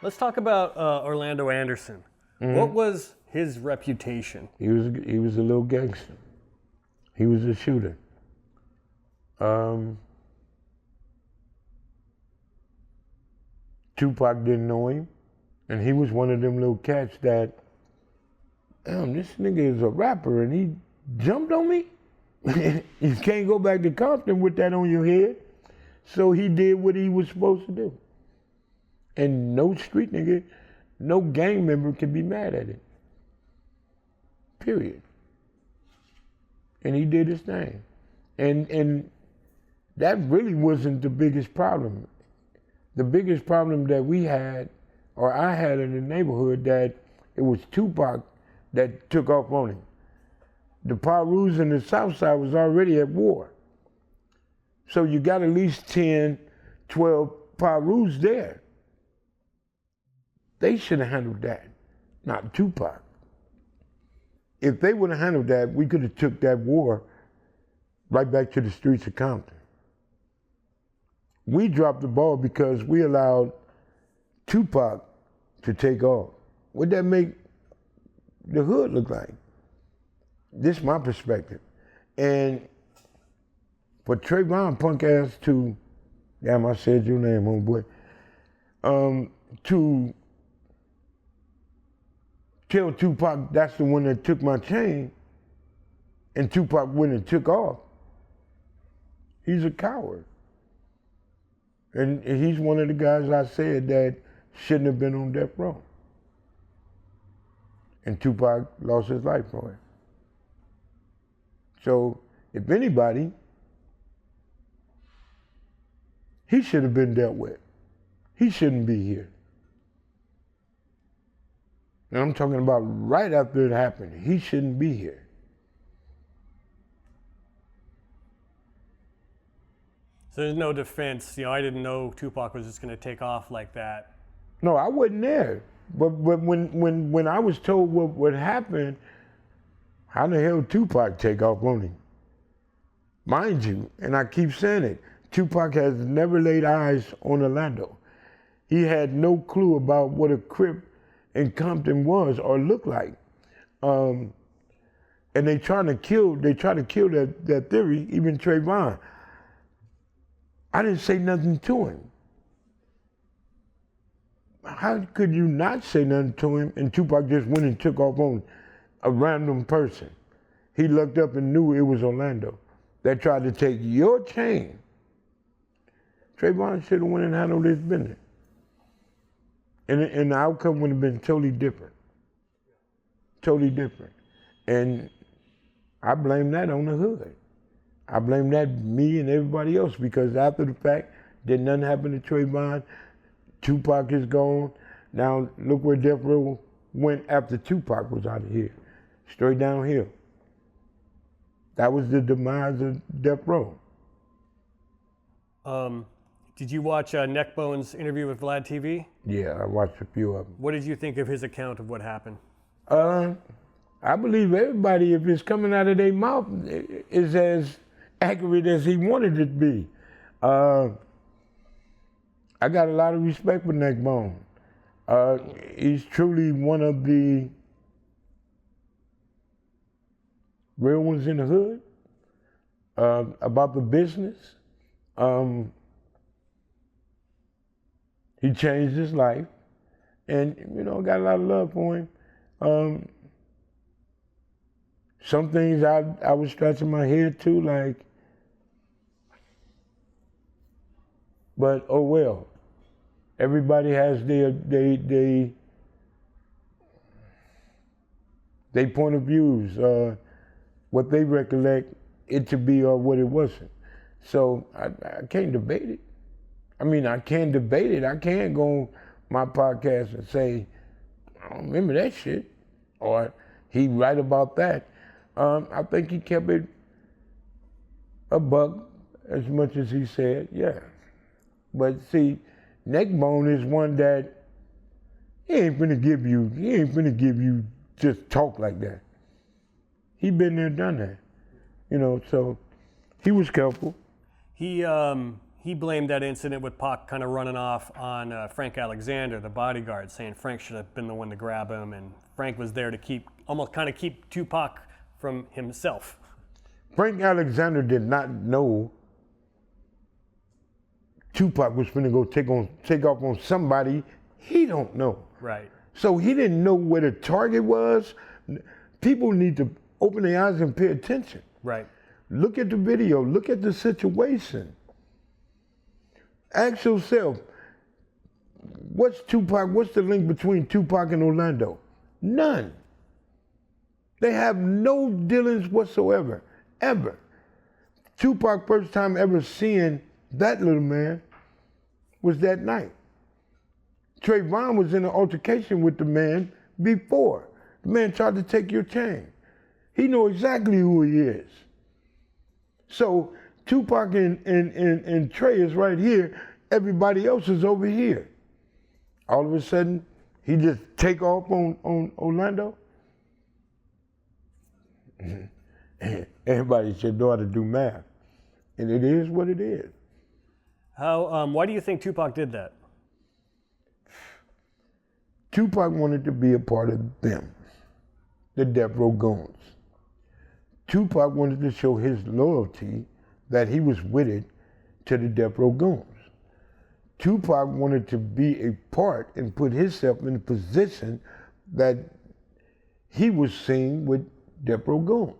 Let's talk about Orlando Anderson. Mm-hmm. What was his reputation? He was a little gangster. He was a shooter. Tupac didn't know him, and he was one of them little cats that, damn, this nigga is a rapper and he jumped on me? You can't go back to Compton with that on your head. So he did what he was supposed to do. And no street nigga, no gang member can be mad at it. Period. And he did his thing. And that really wasn't the biggest problem. The biggest problem that we had, or I had in the neighborhood, that it was Tupac that took off on him. The Pirus in the South Side was already at war. So you got at least 10, 12 Pirus there. They should have handled that, not Tupac. If they would have handled that, we could have took that war right back to the streets of Compton. We dropped the ball because we allowed Tupac to take off. What'd that make the hood look like? This is my perspective. And for Trevon punk ass to, damn, I said your name, homeboy, to tell Tupac that's the one that took my chain, and Tupac went and took off, he's a coward. And he's one of the guys I said that shouldn't have been on death row. And Tupac lost his life for it. So if anybody, he should have been dealt with. He shouldn't be here. And I'm talking about right after it happened. He shouldn't be here. So there's no defense. You know, I didn't know Tupac was just going to take off like that. No, I wasn't there. But when I was told what happened, how the hell Tupac take off on him? Mind you, and I keep saying it, Tupac has never laid eyes on Orlando. He had no clue about what a Crip in Compton was or looked like. And they try to kill that theory, even Trevon. I didn't say nothing to him. How could you not say nothing to him and Tupac just went and took off on a random person? He looked up and knew it was Orlando that tried to take your chain. Trevon should have went and handled his business. And the outcome would have been totally different. Totally different. And I blame that on the hood. I blame that me and everybody else, because after the fact, did nothing happen to Trevon. Tupac is gone. Now look where Death Row went after Tupac was out of here. Straight downhill. That was the demise of Death Row. Did you watch Neckbone's interview with Vlad TV? Yeah, I watched a few of them. What did you think of his account of what happened? I believe everybody, if it's coming out of their mouth, is as accurate as he wanted it to be. I got a lot of respect for Neckbone. He's truly one of the real ones in the hood, about the business. He changed his life, and you know, got a lot of love for him. Some things I was scratching my head too, like, but oh well. Everybody has their point of views, what they recollect it to be or what it wasn't. So I can't debate it. I mean, I can debate it. I can't go on my podcast and say, I don't remember that shit, or he right about that. I think he kept it a buck as much as he said, yeah. But see, Neckbone is one that he ain't finna give you just talk like that. He been there, done that. You know, so he was careful. He he blamed that incident with Pac kind of running off on Frank Alexander, the bodyguard, saying Frank should have been the one to grab him, and Frank was there to keep Tupac from himself. Frank Alexander did not know Tupac was going to go take off on somebody he don't know. Right. So he didn't know where the target was. People need to open their eyes and pay attention. Right. Look at the video. Look at the situation. Ask yourself, what's the link between Tupac and Orlando? None. They have no dealings whatsoever, ever. Tupac first time ever seeing that little man was that night. Trevon was in an altercation with the man before. The man tried to take your chain. He knows exactly who he is. So Tupac and Trey is right here. Everybody else is over here. All of a sudden, he just take off on Orlando. Everybody should know how to do math. And it is what it is. Why do you think Tupac did that? Tupac wanted to be a part of them, the Death Row goons. Tupac wanted to show his loyalty that he was with it to the Death Row goons. Tupac wanted to be a part and put himself in a position that he was seen with Death Row goons.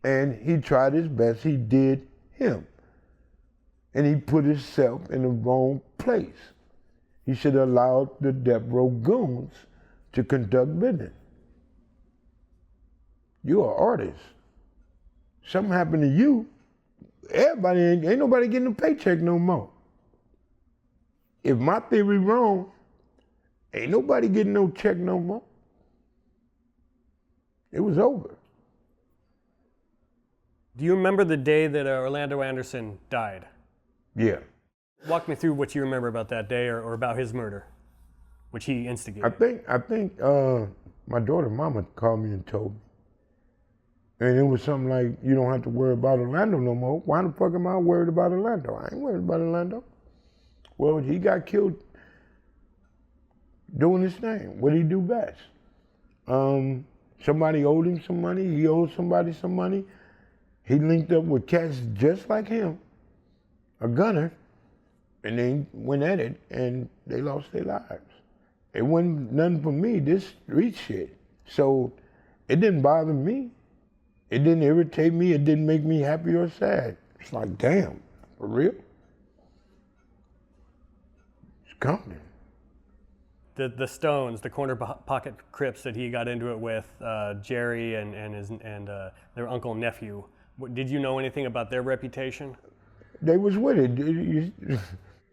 And he tried his best, he did him. And he put himself in the wrong place. He should have allowed the Death Row goons to conduct business. You're an artist. Something happened to you, everybody ain't nobody getting a paycheck no more. If my theory wrong, ain't nobody getting no check no more. It was over. Do you remember the day that Orlando Anderson died? Yeah. Walk me through what you remember about that day or about his murder, which he instigated. I think my daughter mama called me and told me. And it was something like, you don't have to worry about Orlando no more. Why the fuck am I worried about Orlando? I ain't worried about Orlando. Well, he got killed doing his thing. What did he do best? Somebody owed him some money. He owed somebody some money. He linked up with cats just like him, a gunner, and they went at it and they lost their lives. It wasn't nothing for me, this street shit. So it didn't bother me. It didn't irritate me. It didn't make me happy or sad. It's like, damn, for real? It's Compton. The Stones, the corner pocket Crips that he got into it with, Jerry and their uncle and nephew. Did you know anything about their reputation? They was with it.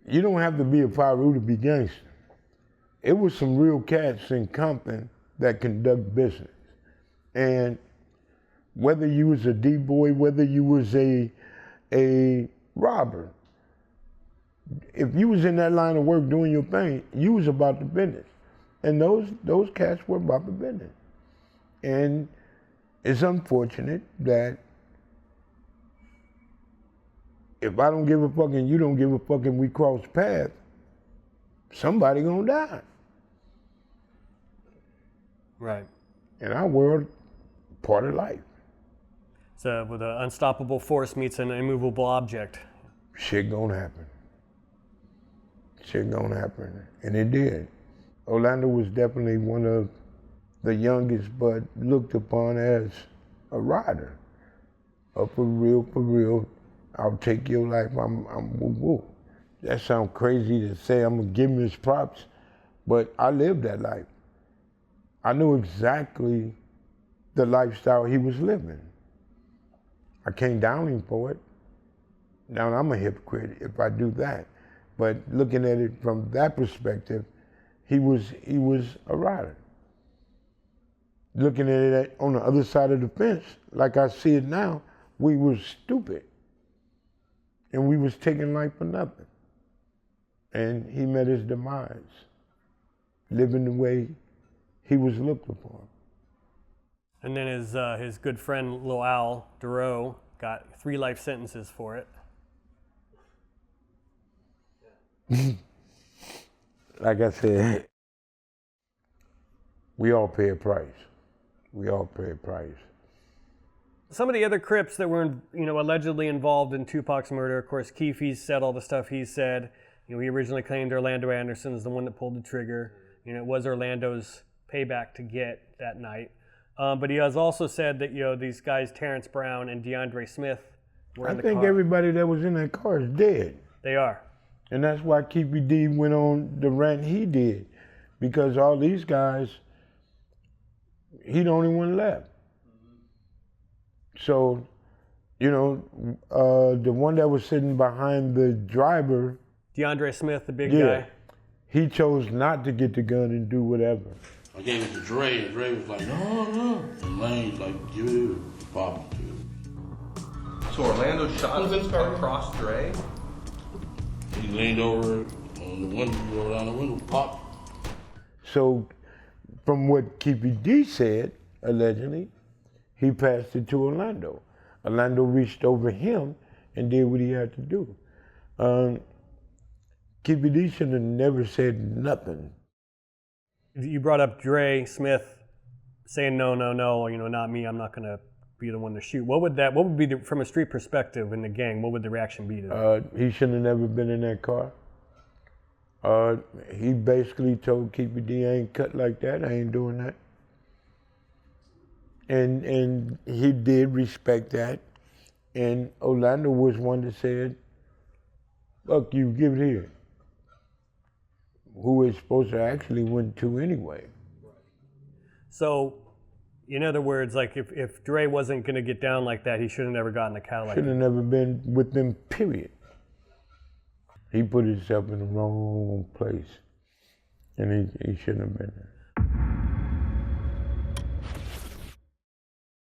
You don't have to be a Piru to be gangster. It was some real cats in Compton that conduct business. And whether you was a D-boy, whether you was a robber, if you was in that line of work doing your thing, you was about the business. And those cats were about the business. And it's unfortunate that if I don't give a fuck and you don't give a fuck and we cross paths, somebody gonna die. Right. In our world, part of life. So with an unstoppable force meets an immovable object. Shit gonna happen. Shit gonna happen. And it did. Orlando was definitely one of the youngest, but looked upon as a rider. For real, I'll take your life, I'm woo-woo. That sounds crazy to say, I'm gonna give him his props, but I lived that life. I knew exactly the lifestyle he was living. I can't down him for it. Now I'm a hypocrite if I do that. But looking at it from that perspective, he was a rider. Looking at it on the other side of the fence, like I see it now, we was stupid. And we was taking life for nothing. And he met his demise, living the way he was looked upon. And then his good friend Lil Al Duro got 3 life sentences for it. like I said, we all pay a price. We all pay a price. Some of the other Crips that were, allegedly involved in Tupac's murder, of course, Keefe's said all the stuff he said. He originally claimed Orlando Anderson is the one that pulled the trigger. It was Orlando's payback to get that night. But he has also said that, these guys, Terrence Brown and DeAndre Smith, were in the car. I think everybody that was in that car is dead. They are. And that's why Keefy D went on the rant he did. Because all these guys, he the only one left. So, the one that was sitting behind the driver, DeAndre Smith, the big guy. He chose not to get the gun and do whatever. I gave it to Dre, and Dre was like, no. And Lane's like, give it to Bobby, too. So Orlando shot across Dre? He leaned over on the window, rolled down the window, popped. So, from what Keefy D said, allegedly, he passed it to Orlando. Orlando reached over him and did what he had to do. Keefy D should have never said nothing. You brought up Dre Smith saying, no, not me, I'm not going to be the one to shoot. What would be, from a street perspective in the gang, what would the reaction be to that? He shouldn't have never been in that car. He basically told Keefy D, I ain't cut like that, I ain't doing that. And he did respect that. And Orlando was one that said, fuck you, give it here. Who is supposed to actually win two anyway. So, in other words, like if Dre wasn't going to get down like that, he should have never gotten the Cadillac. Should have never been with them, period. He put himself in the wrong place. And he shouldn't have been there.